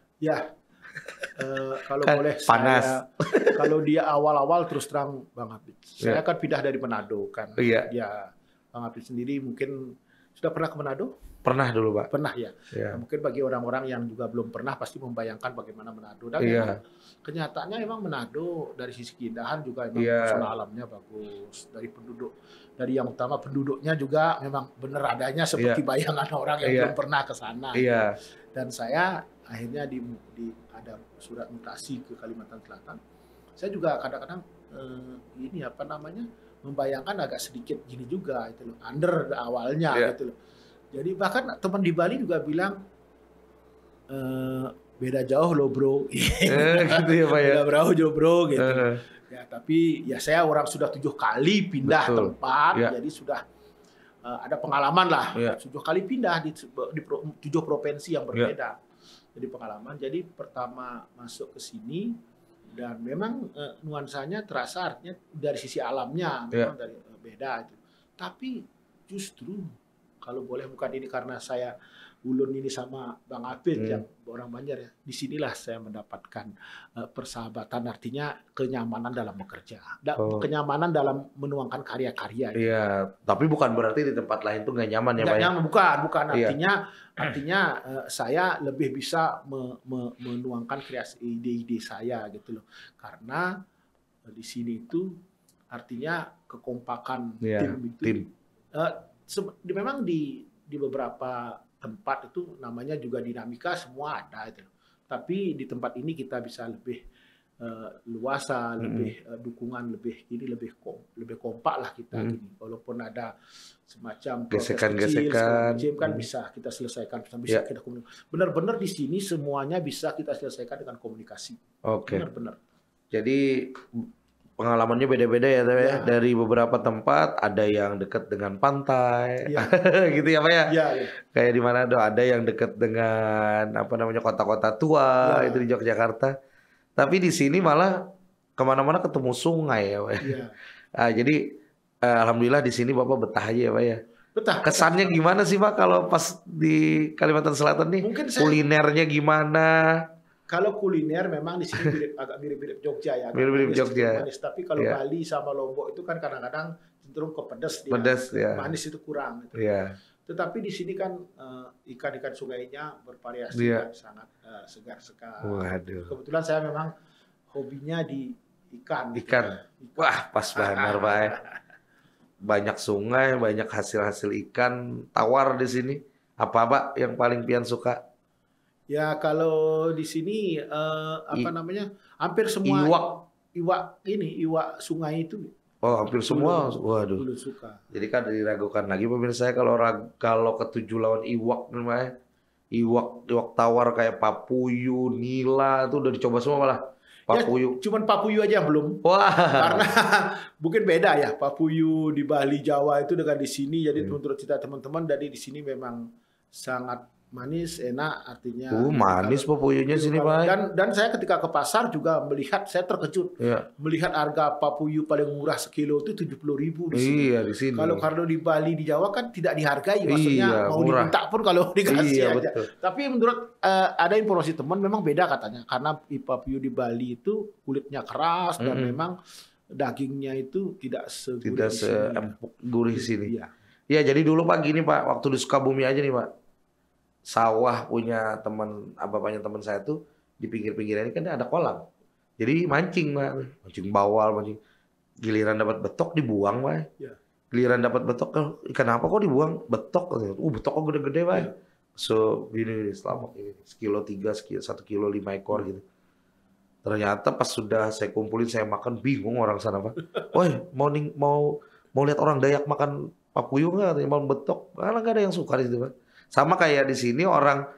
Kalau boleh panas. Kalau dia awal-awal terus terang Bang Hafid, saya kan pindah dari Manado kan. Ya, Bang Hafid sendiri mungkin sudah pernah ke Manado? Pernah dulu Pak. Pernah ya. Nah, mungkin bagi orang-orang yang juga belum pernah pasti membayangkan bagaimana Manado. Dan kenyataannya memang Manado dari sisi keindahan juga memang pesona alamnya bagus. Dari yang utama penduduknya juga memang benar adanya seperti bayangan orang yang belum pernah ke sana. Dan saya akhirnya ada surat mutasi ke Kalimantan Selatan. Saya juga kadang-kadang membayangkan agak sedikit gini juga itu loh, under awalnya gitu loh. Jadi bahkan teman di Bali juga bilang beda jauh loh bro. Gitu ya Pak ya. Beda jauh bro gitu. Ya tapi ya saya orang sudah 7 kali pindah tempat, jadi sudah ada pengalaman lah. 7 kali pindah di 7 provinsi yang berbeda. Jadi pengalaman. Jadi pertama masuk ke sini dan memang nuansanya terasa artinya dari sisi alamnya memang dari beda itu. Tapi justru kalau boleh, bukan ini karena saya ulun ini sama Bang Hafid yang orang Banjar ya. Disinilah saya mendapatkan persahabatan, artinya kenyamanan dalam bekerja, kenyamanan dalam menuangkan karya-karya. Tapi bukan berarti di tempat lain tuh nggak nyaman ya Pak? Nggak nyaman, bukan. Artinya saya lebih bisa menuangkan kreasi ide-ide saya gitu loh. Karena di sini itu artinya kekompakan tim itu. Memang di beberapa tempat itu namanya juga dinamika semua ada itu. Tapi di tempat ini kita bisa lebih luasa, lebih dukungan, lebih ini lebih kompak lah kita gini. Walaupun ada semacam protes kecil, segala macam kan bisa kita selesaikan, bisa kita komunikasi. Benar-benar di sini semuanya bisa kita selesaikan dengan komunikasi. Oke. Benar-benar. Jadi pengalamannya beda-beda ya, ya. Dari beberapa tempat ada yang dekat dengan pantai, gitu ya Pak ya. Kayak di mana ada yang dekat dengan apa namanya kota-kota tua itu di Yogyakarta. Tapi di sini malah kemana-mana ketemu sungai ya Pak. Nah, jadi alhamdulillah di sini Bapak betah aja ya Pak ya. Betah. Kesannya gimana sih Pak kalau pas di Kalimantan Selatan nih? Mungkin kulinernya gimana? Kalau kuliner memang di sini agak mirip-mirip Jogja ya. Mirip-mirip Jogja. Manis. Tapi kalau Bali sama Lombok itu kan kadang-kadang cenderung ke pedas dia. Pedas ya. Manis itu kurang. Gitu. Tetapi di sini kan ikan-ikan sungainya bervariasi dan sangat segar sekali. Waduh. Kebetulan saya memang hobinya di ikan. Ikan. Wah, pas banget Pak. Banyak sungai, banyak hasil-hasil ikan tawar di sini. Apa Pak yang paling pian suka? Ya kalau di sini namanya hampir semua iwak sungai itu. Oh hampir semua, waduh. Suka. Jadi kan diragukan lagi pemirsa saya kalau ketujuh lawan iwak namanya, iwak tawar kayak papuyu, nila itu udah dicoba semua malah. Papuyu. Ya, cuman papuyu aja yang belum. Wah. Karena mungkin beda ya papuyu di Bali Jawa itu dengan di sini. Jadi menurut kita teman-teman dari di sini memang sangat manis, enak artinya. Manis papuyunya sini Pak. Dan saya ketika ke pasar juga melihat, saya terkejut melihat harga papuyu paling murah sekilo itu 70.000 di sini. Iya di sini. Kalau di Bali di Jawa kan tidak dihargai, maksudnya mau murah. Diminta pun kalau dikasih aja. Betul. Tapi menurut ada informasi teman memang beda katanya karena papuyu di Bali itu kulitnya keras dan memang dagingnya itu tidak seempuk gurih sini. Iya. Ya jadi dulu Pak gini Pak, waktu di Sukabumi aja nih Pak. Sawah punya bapaknya teman saya tuh di pinggir-pinggir ini kan ada kolam. Jadi mancing Pak, mancing bawal, mancing. Giliran dapat betok dibuang Pak. Giliran dapat betok, ikan apa kok dibuang? Betok. Betok kok gede-gede Pak. So ini selama ini sekilo 3, 1 kilo 5 ekor gitu. Ternyata pas sudah saya kumpulin saya makan bingung orang sana Pak. Woi mau lihat orang Dayak makan papuyu nggak? Mau betok? Karena nggak ada yang suka di situ Pak. Sama kayak di sini orang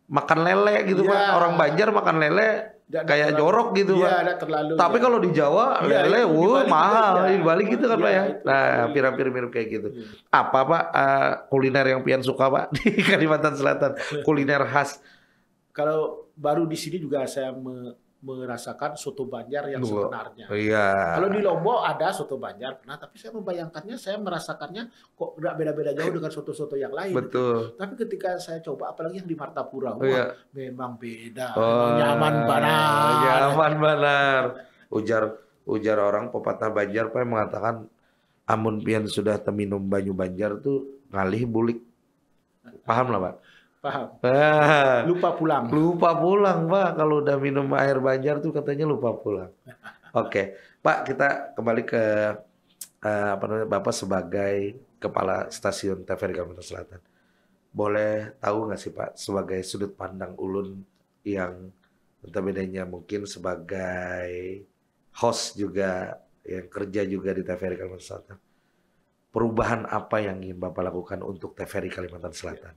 makan lele gitu Pak. Orang Banjar makan lele kayak jorok gitu Pak. Tapi kalau di Jawa lele mahal. Di Bali gitu kan Pak ya. Nah hampir-hampir mirip kayak gitu. Apa Pak kuliner yang pian suka Pak di Kalimantan Selatan? Kuliner khas. Kalau baru di sini juga saya merasakan soto Banjar yang sebenarnya. Kalau di Lombok ada soto Banjar, tapi saya membayangkannya, saya merasakannya kok nggak beda-beda jauh dengan soto-soto yang lain. Betul. Tapi ketika saya coba, apalagi yang di Martapura, memang beda, nyaman benar. Ujar orang pepatah Banjar, Pak mengatakan, amun pian sudah teminum banyu Banjar tuh ngalih bulik. Paham lah Pak? Paham. Lupa pulang Pak kalau udah minum air Banjar tuh katanya lupa pulang. Oke. Pak kita kembali ke Bapak sebagai kepala stasiun TVRI Kalimantan Selatan. Boleh tahu nggak sih Pak sebagai sudut pandang ulun yang entah bedanya mungkin sebagai host juga yang kerja juga di TVRI Kalimantan Selatan. Perubahan apa yang ingin Bapak lakukan untuk TVRI Kalimantan Selatan?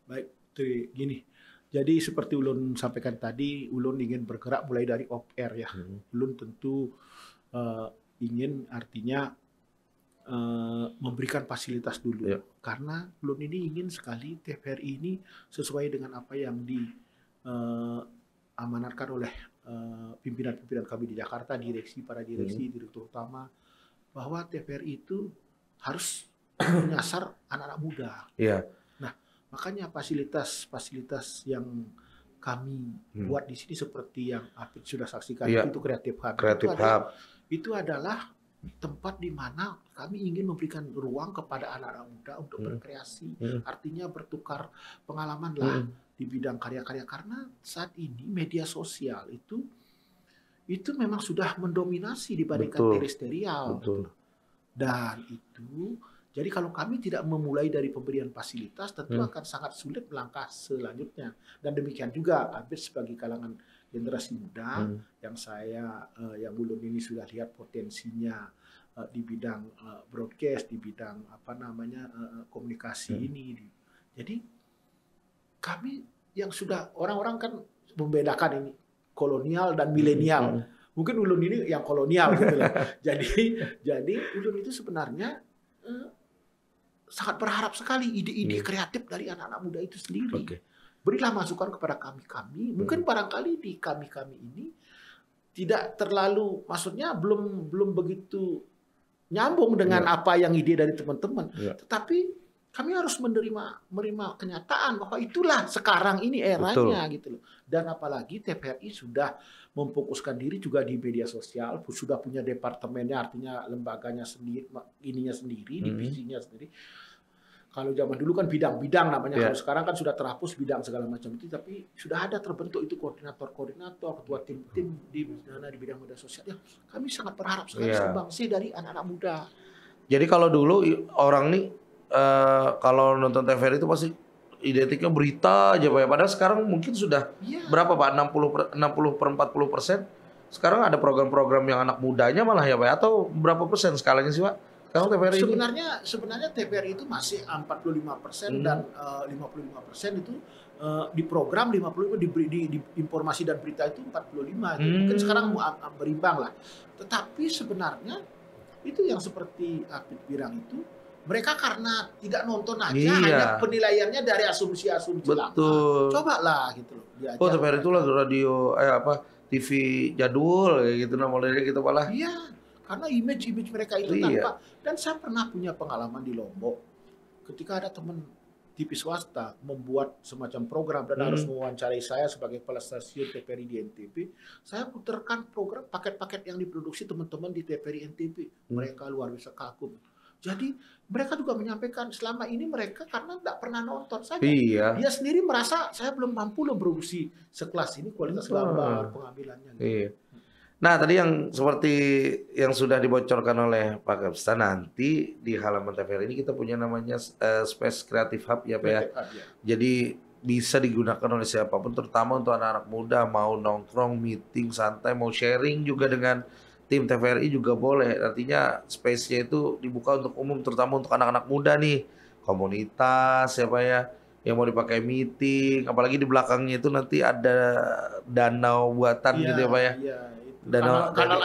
Baik. Gini, jadi seperti Ulun sampaikan tadi, Ulun ingin bergerak mulai dari off air ya. Ulun tentu ingin artinya memberikan fasilitas dulu, karena Ulun ini ingin sekali TVRI ini sesuai dengan apa yang diamanatkan oleh pimpinan-pimpinan kami di Jakarta, para direksi, direktur utama, bahwa TVRI itu harus menyasar anak-anak muda. Makanya fasilitas yang kami buat di sini seperti yang Apit sudah saksikan itu Creative Hub. Itu adalah tempat di mana kami ingin memberikan ruang kepada anak-anak muda untuk berkreasi, artinya bertukar pengalaman lah di bidang karya-karya, karena saat ini media sosial itu memang sudah mendominasi dibandingkan serial. Dan itu Jadi kalau kami tidak memulai dari pemberian fasilitas, tentu akan sangat sulit melangkah selanjutnya. Dan demikian juga Abid sebagai kalangan generasi muda yang ulun ini sudah lihat potensinya di bidang broadcast, di bidang komunikasi ini. Jadi kami yang sudah orang-orang kan membedakan ini kolonial dan milenial. Mungkin ulun ini yang kolonial gitu loh. Jadi ulun itu sebenarnya sangat berharap sekali ide-ide kreatif dari anak-anak muda itu sendiri. Berilah masukan kepada kami. Mungkin barangkali di kami ini tidak terlalu, maksudnya belum begitu nyambung dengan apa yang ide dari teman-teman. Tetapi kami harus menerima kenyataan bahwa itulah sekarang ini eranya gitu loh. Dan apalagi TVRI sudah memfokuskan diri juga di media sosial, sudah punya departemennya, artinya lembaganya sendiri, divisinya sendiri. Kalau zaman dulu kan bidang-bidang namanya, kalau sekarang kan sudah terhapus bidang segala macam itu, tapi sudah ada terbentuk itu koordinator, ketua tim-tim di bidang media sosial. Ya, kami sangat berharap sekali sumbangsi dari anak-anak muda. Jadi kalau dulu orang nih kalau nonton TVRI itu pasti identiknya berita aja Pak ya. Padahal sekarang mungkin sudah berapa Pak? 60/40%. Sekarang ada program-program yang anak mudanya malah ya Pak ya? Atau berapa persen skalanya sih Pak? Sekarang TVRI sebenarnya TVRI itu masih 45% dan 55% itu di program, 55 di informasi dan berita itu 45. Mungkin sekarang berimbang lah. Tetapi sebenarnya itu yang seperti Apit bilang itu, mereka karena tidak nonton aja, hanya penilaiannya dari asumsi-asumsi lama. Cobalah gitu loh. TVRI itu radio TV jadul kayak gitu modelnya gitu malah. Iya, karena image mereka itu tanpa. Dan saya pernah punya pengalaman di Lombok, ketika ada teman TV swasta membuat semacam program dan harus mewawancarai saya sebagai kepala stasiun TVRI di NTB, saya putarkan program paket-paket yang diproduksi teman-teman di TVRI NTB. Mereka luar biasa kagum. Jadi mereka juga menyampaikan selama ini mereka karena tidak pernah nonton saja. Dia sendiri merasa saya belum mampu memproduksi sekelas ini, kualitas gambar, pengambilannya. Gitu. Nah tadi yang seperti yang sudah dibocorkan oleh Pak Kapsta, nanti di halaman TVRI ini kita punya namanya Space Creative Hub ya Pak ya. Jadi bisa digunakan oleh siapapun, terutama untuk anak-anak muda mau nongkrong, meeting, santai, mau sharing juga dengan tim TVRI juga boleh. Artinya space-nya itu dibuka untuk umum, terutama untuk anak-anak muda nih, komunitas ya Pak ya, yang mau dipakai meeting. Apalagi di belakangnya itu nanti ada danau buatan gitu ya Pak ya. Kanal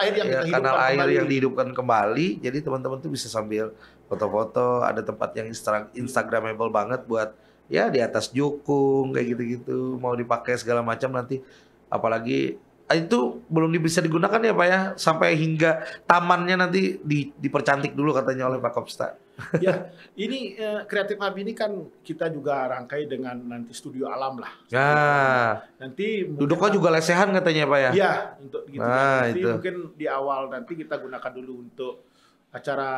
air yang dihidupkan kembali. Jadi teman-teman tuh bisa sambil foto-foto. Ada tempat yang instagramable banget buat ya di atas jukung kayak gitu-gitu. Mau dipakai segala macam nanti. Apalagi itu belum bisa digunakan ya Pak ya, sampai hingga tamannya nanti dipercantik dulu katanya oleh Pak Kopsta. Ya, ini Creative Hub ini kan kita juga rangkai dengan nanti studio alam lah. Nanti duduknya juga lesehan katanya Pak ya. Iya, untuk gitu. Nanti mungkin di awal nanti kita gunakan dulu untuk acara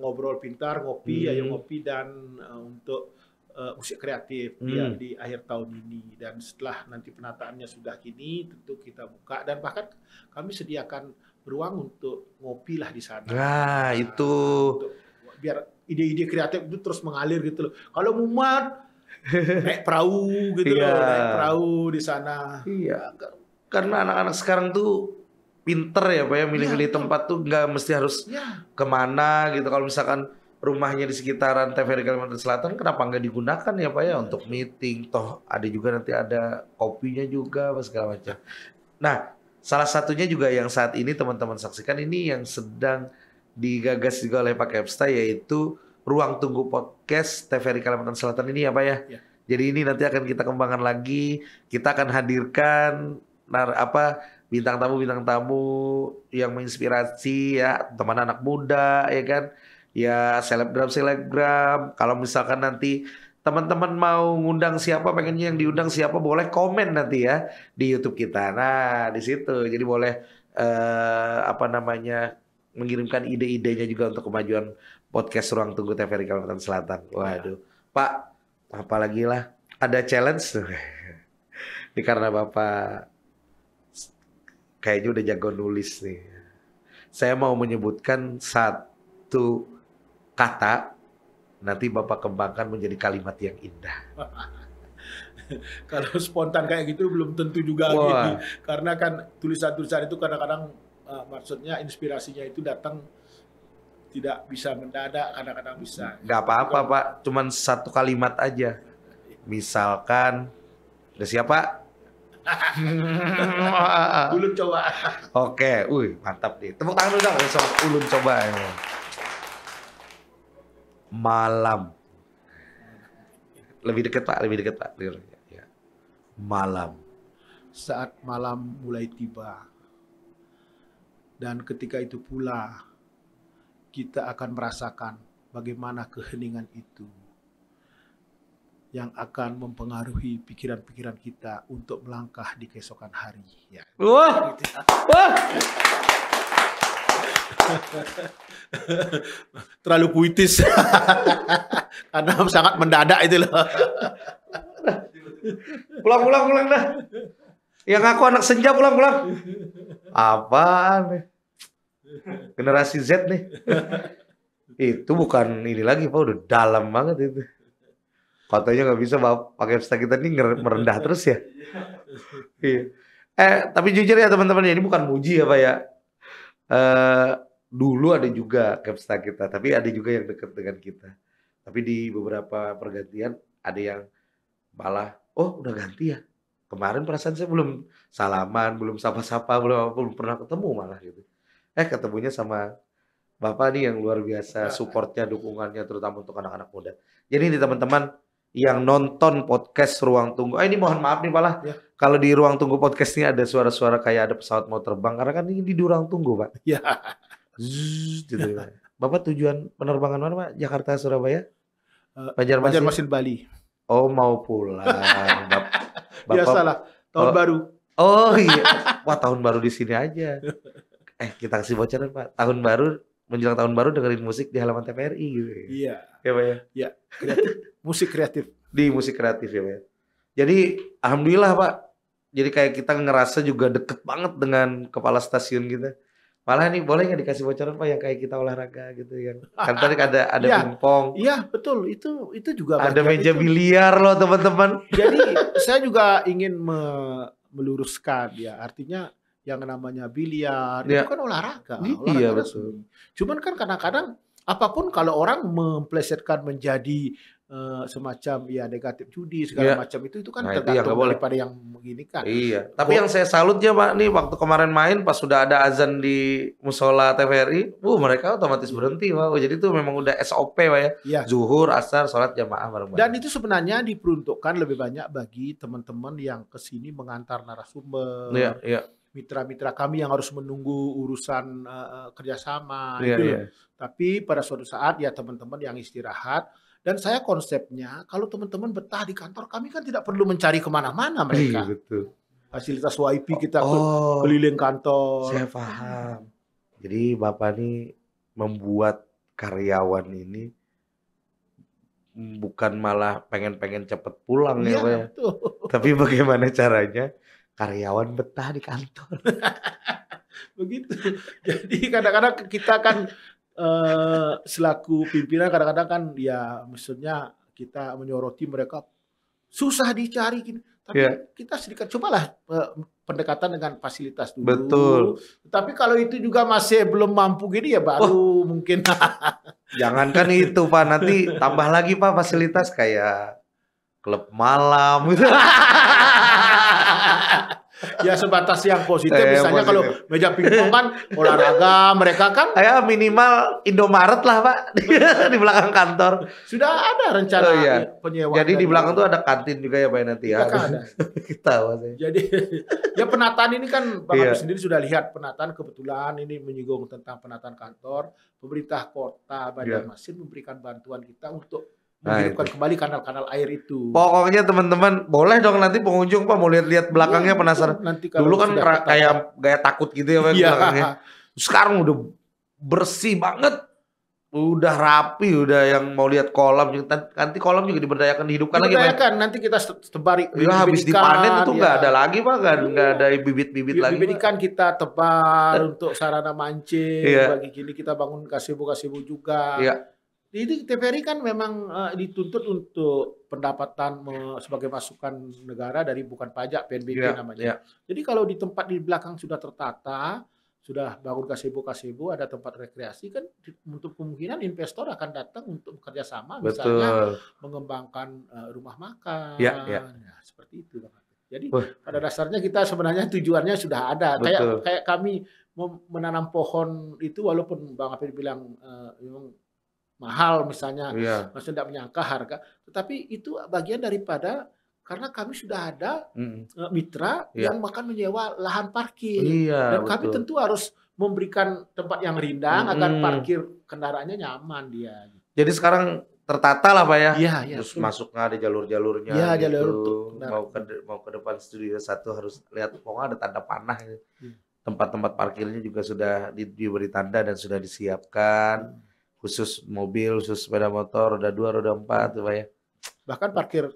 ngobrol pintar, ngopi, ayo ngopi, dan untuk musik kreatif di akhir tahun ini. Dan setelah nanti penataannya sudah gini, tentu kita buka, dan bahkan kami sediakan ruang untuk ngopi lah di sana. Itu biar ide-ide kreatif itu terus mengalir gitu loh. Kalau mumat naik perahu gitu loh, naik perahu di sana. Iya, karena anak-anak sekarang tuh pinter ya Pak ya, milih-milih tempat tuh nggak mesti harus kemana gitu. Kalau misalkan rumahnya di sekitaran TVRI Kalimantan Selatan, kenapa nggak digunakan ya Pak ya untuk meeting? Toh ada juga nanti ada kopinya juga segala macam. Nah, salah satunya juga yang saat ini teman-teman saksikan ini yang sedang digagas juga oleh Pak Kapsta, yaitu Ruang Tunggu Podcast TVRI Kalimantan Selatan ini ya Pak ya. Jadi ini nanti akan kita kembangkan lagi. Kita akan hadirkan bintang tamu yang menginspirasi ya, teman anak muda ya kan. Ya selebgram. Kalau misalkan nanti teman-teman mau ngundang siapa, pengennya yang diundang siapa, boleh komen nanti ya di YouTube kita. Nah di situ jadi boleh mengirimkan ide-idenya juga untuk kemajuan podcast Ruang Tunggu TVRI Kalimantan Selatan. Waduh, Pak, apalagi lah ada challenge tuh. Ini karena Bapak kayaknya udah jago nulis nih. Saya mau menyebutkan satu kata nanti Bapak kembangkan menjadi kalimat yang indah. Kalau spontan kayak gitu belum tentu juga Wah. karena kan tulisan-tulisan itu kadang-kadang maksudnya inspirasinya itu datang tidak bisa mendadak, kadang-kadang bisa. Nggak apa-apa Pak, cuman satu kalimat aja. Misalkan, udah siap Pak? Ulun coba. Oke, mantap nih. Tepuk tangan dulu dong, sama Ulun coba. Malam. Lebih dekat Pak, lebih dekat Pak. Ya. Malam. Saat malam mulai tiba. Dan ketika itu pula kita akan merasakan bagaimana keheningan itu yang akan mempengaruhi pikiran-pikiran kita untuk melangkah di keesokan hari. Ya. Wah, wah. Terlalu puitis. Karena sangat mendadak itu loh. Pulang dah. Yang aku anak senja pulang. Apaan nih? Generasi Z nih. Itu bukan ini lagi Pak, udah dalam banget itu. Katanya nggak bisa pakai pesta kita ini merendah terus ya. Iya. Tapi jujur ya teman-teman, ini bukan muji ya Pak ya. Dulu ada juga Capsta kita, tapi ada juga yang dekat dengan kita. Tapi di beberapa pergantian ada yang malah, oh udah ganti ya. Kemarin perasaan saya belum salaman, belum sapa-sapa, belum pernah ketemu malah gitu. Ketemunya sama Bapak nih yang luar biasa, supportnya, dukungannya, terutama untuk anak-anak muda. Jadi ini teman-teman yang nonton podcast Ruang Tunggu. Ini mohon maaf nih Pak lah. Ya. Kalau di Ruang Tunggu podcast ini ada suara-suara kayak ada pesawat mau terbang, karena kan ini di Ruang Tunggu Pak. Ya. Gitu. Bapak tujuan penerbangan mana Pak? Jakarta, Surabaya? Banjarmasin, Bali. Oh mau pulang. Bapak, biasalah, tahun baru. Oh iya, wah tahun baru di sini aja. Kita kasih bocoran Pak. Tahun baru, menjelang tahun baru dengerin musik di halaman TVRI gitu. Iya. Ya Pak ya? Iya, kreatif. Musik kreatif. Di musik kreatif ya Pak ya. Jadi alhamdulillah Pak. Jadi kayak kita ngerasa juga deket banget dengan kepala stasiun kita. Malah nih boleh nggak dikasih bocoran Pak yang kayak kita olahraga gitu yang kan tadi ada ya, pingpong. Iya betul, itu juga ada meja biliar loh teman-teman. Jadi saya juga ingin meluruskan ya, artinya yang namanya biliar itu kan olahraga. Iya betul. Cuman kan kadang-kadang apapun kalau orang memplesetkan menjadi semacam ya negatif judi segala macam itu kan tergantung daripada yang menginginkan. Iya. Tapi yang saya salutnya Pak nih waktu kemarin main pas sudah ada azan di musola TVRI, mereka otomatis berhenti Pak. Jadi itu memang udah SOP Pak ya. Iya. Zuhur, asar, sholat jamaah bareng-bareng. Dan itu sebenarnya diperuntukkan lebih banyak bagi teman-teman yang kesini mengantar narasumber. Iya. Mitra-mitra kami yang harus menunggu urusan kerjasama. Iya. Tapi pada suatu saat ya teman-teman yang istirahat. Dan saya konsepnya, kalau teman-teman betah di kantor, kami kan tidak perlu mencari kemana-mana mereka. Iya, betul. Fasilitas WiFi kita keliling kantor. Saya paham. Jadi Bapak ini membuat karyawan ini bukan malah pengen cepet pulang ya Pak ya. Tapi bagaimana caranya karyawan betah di kantor. Begitu. Jadi kadang-kadang kita kan selaku pimpinan kadang-kadang kan ya maksudnya kita menyoroti mereka susah dicari gini. Tapi kita sedikit cobalah pendekatan dengan fasilitas dulu. Betul. Tapi kalau itu juga masih belum mampu gini ya baru mungkin. Jangankan itu Pak, nanti tambah lagi Pak fasilitas kayak klub malam gitu. Ya sebatas yang positif, misalnya kalau meja pingpong kan olahraga, mereka kan kayak minimal Indomaret lah Pak di belakang kantor. Sudah ada rencana penyewaan. Jadi di belakang tuh ada kantin juga ya Pak nanti ya. Kita Jadi ya penataan ini kan Bapak sendiri sudah lihat penataan, kebetulan ini menyinggung tentang penataan kantor. Pemerintah Kota Banjarmasin memberikan bantuan kita untuk menghidupkan kembali kanal-kanal air itu. Pokoknya teman-teman boleh dong nanti pengunjung Pak mau lihat-lihat belakangnya penasaran. Dulu kan kayak gaya takut gitu ya Pak belakangnya. Sekarang udah bersih banget. Udah rapi, udah yang mau lihat kolam. Nanti kolam juga diberdayakan, dihidupkan lagi Pak. Nanti kita tebari. Habis dipanen itu nggak ada lagi Pak, nggak ada bibit-bibit lagi. Bibit ikan kita tebar untuk sarana mancing. Bagi gini kita bangun gazebo juga. Jadi TVRI kan memang dituntut untuk pendapatan sebagai masukan negara dari bukan pajak, PNBP Iya, namanya. iya. Jadi kalau di tempat di belakang sudah tertata, sudah bangun gazebo-gazebo, ada tempat rekreasi kan untuk kemungkinan investor akan datang untuk bekerja sama, misalnya Betul. mengembangkan rumah makan, Iya, iya. ya, seperti itu Bang. Jadi Wah, pada dasarnya kita sebenarnya tujuannya sudah ada. betul. Kayak kami menanam pohon itu walaupun Bang Apir bilang memang mahal misalnya, Iya. maksudnya tidak menyangka harga, tetapi itu bagian daripada karena kami sudah ada mitra Iya. yang bahkan menyewa lahan parkir. Iya, Dan kami betul. tentu harus memberikan tempat yang rindang agar parkir kendaraannya nyaman dia. Jadi sekarang tertata lah Pak ya. Iya, iya. Terus masuknya ada jalur-jalurnya Iya, gitu. jalur untuk Mau ke depan studio 1 harus lihat pokoknya ada tanda panah gitu. Iya. Tempat-tempat parkirnya juga sudah diberi tanda dan sudah disiapkan. Khusus mobil, khusus sepeda motor, roda 2, roda 4 tuh Pak ya. Bahkan parkir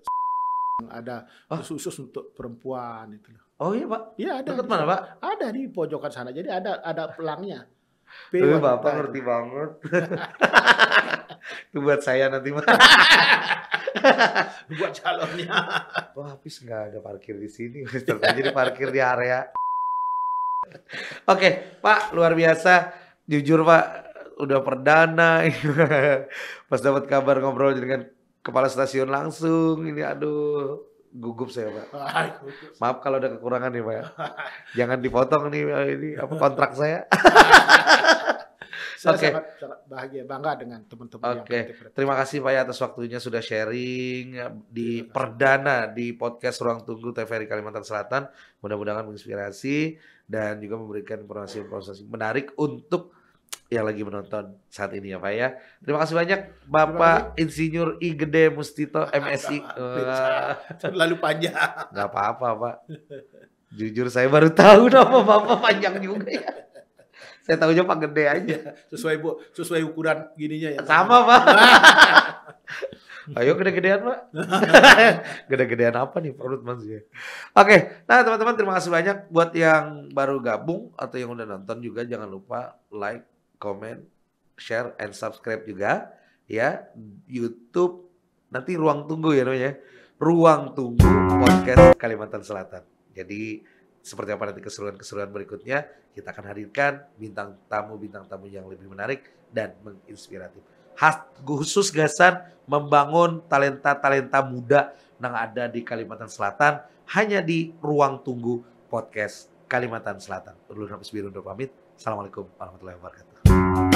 ada khusus untuk perempuan itu. Oh iya Pak? Iya ada. Dekat mana Pak? Ada di pojokan sana. Jadi ada pelangnya. Bapak ngerti banget. Itu buat saya nanti Pak. Buat calonnya. Wah, habis nggak ada parkir di sini. Jadi parkir di area. Oke, Pak, luar biasa. Jujur Pak, udah perdana. Pas dapat kabar ngobrol dengan kepala stasiun langsung. Ini aduh, gugup saya Pak. Maaf kalau ada kekurangan nih Pak ya. Jangan dipotong nih ini apa kontrak saya. Saya sangat bahagia, bangga dengan teman-teman yang kreatif. Terima kasih Pak ya atas waktunya sudah sharing di perdana di podcast Ruang Tunggu TVRI Kalimantan Selatan. Mudah-mudahan menginspirasi dan juga memberikan informasi-informasi menarik untuk yang lagi menonton saat ini ya Pak ya. Terima kasih banyak Bapak Insinyur I Gede Mustito MSI. Terlalu panjang. Gak apa-apa Pak. Jujur saya baru tahu nama Bapak panjang juga ya. Saya tahunya Pak Gede aja. Sesuai ukuran gininya ya. Sama Pak. Ayo gede-gedean Pak. Gede-gedean apa nih perut maksudnya. Oke, nah teman-teman terima kasih banyak buat yang baru gabung atau yang udah nonton juga jangan lupa like, comment, share, and subscribe juga ya YouTube nanti Ruang Tunggu ya namanya. Ruang Tunggu Podcast Kalimantan Selatan. Jadi seperti apa nanti keseruan-keseruan berikutnya kita akan hadirkan bintang tamu yang lebih menarik dan menginspiratif. Khusus gasan membangun talenta-talenta muda yang ada di Kalimantan Selatan hanya di Ruang Tunggu Podcast Kalimantan Selatan. Ulun Habis Biru pamit. Assalamualaikum warahmatullahi wabarakatuh.